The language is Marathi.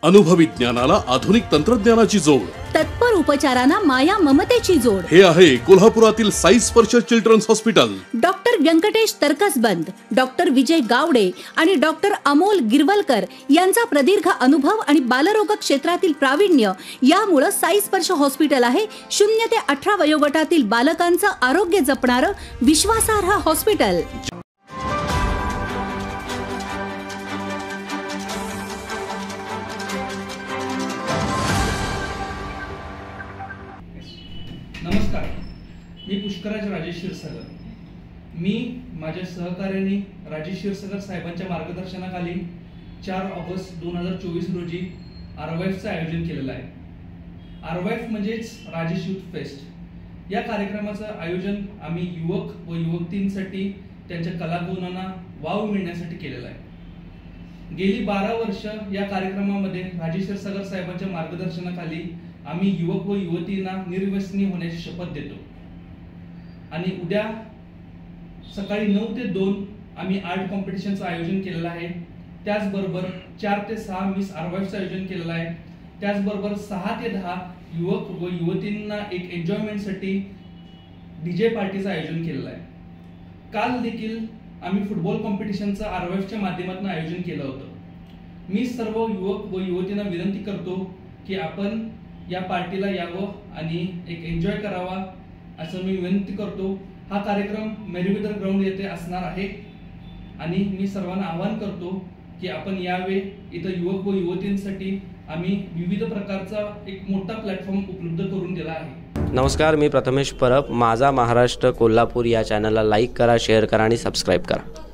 अनुभवी ज्ञानाला आधुनिक तंत्रज्ञानाची जोड, तत्पर उपचारांना माया ममतेची जोड. हे आहे कोल्हापुरातील Sai Sparsh children's hospital. Doctor Venkatesh Tarkasband, doctor Vijay Gawade आणि डॉक्टर अमोल गिरवलकर यांचा प्रदीर्घ अनुभव आणि बालरोग क्षेत्रातील प्रावीण्य यामुळे साई स्पर्श हॉस्पिटल आहे 0 ते 18 वयोगटातील बालकांचं आरोग्य जपणारं विश्वासार्ह हॉस्पिटल. नमस्कार, मी पुष्कराज राजेश क्षीरसागर. मी माझ्या सहकार्याने राजेश क्षीरसागर साहेबांच्या मार्गदर्शनाखाली 4 ऑगस्ट 2024 रोजी आरवाईफचं आयोजन केलेलं आहे. आरवाईफ म्हणजेच राजेश यूथ फेस्ट. या कार्यक्रमाचं आयोजन आम्ही युवक व युवतींसाठी त्यांच्या कलागुणांना वाव मिळण्यासाठी केलेलं आहे. गेली 12 वर्ष या कार्यक्रमामध्ये राजेश क्षीरसागर साहेबांच्या मार्गदर्शनाखाली आम्ही युवक व युवतींना निर्व्यसनी होण्याची शपथ देतो. आणि उद्या सकाळी 9 ते 2 आम्ही आर्ट कॉम्पिटिशनचं आयोजन केलेलं आहे. त्याचबरोबर 4 ते 6 मिस आरवाईफचं आयोजन केलेलं आहे. त्याचबरोबर 6 ते 10 युवक व युवतींना एक एन्जॉयमेंटसाठी डीजे पार्टीचं आयोजन केलेलं आहे. काल देखील आम्ही फुटबॉल कॉम्पिटिशनचं आरवाईफच्या माध्यमातून आयोजन केलं होतं. मी सर्व युवक व युवतींना विनंती करतो की आपण या पार्टीला यावं आणि एक एन्जॉय करावा असं मी विनंती करतो. हा कार्यक्रम मेरीवेदर ग्राउंड येथे असणार आहे आणि मी सर्वांना आवाहन करतो की आपण यावे. इथं युवक व युवतींसाठी आम्ही विविध प्रकारचा एक मोठा प्लॅटफॉर्म उपलब्ध करून दिला आहे. नमस्कार, मी प्रथमेश परब. माझा महाराष्ट्र कोल्हापूर या चॅनलला लाईक करा, शेअर करा आणि सबस्क्राईब करा.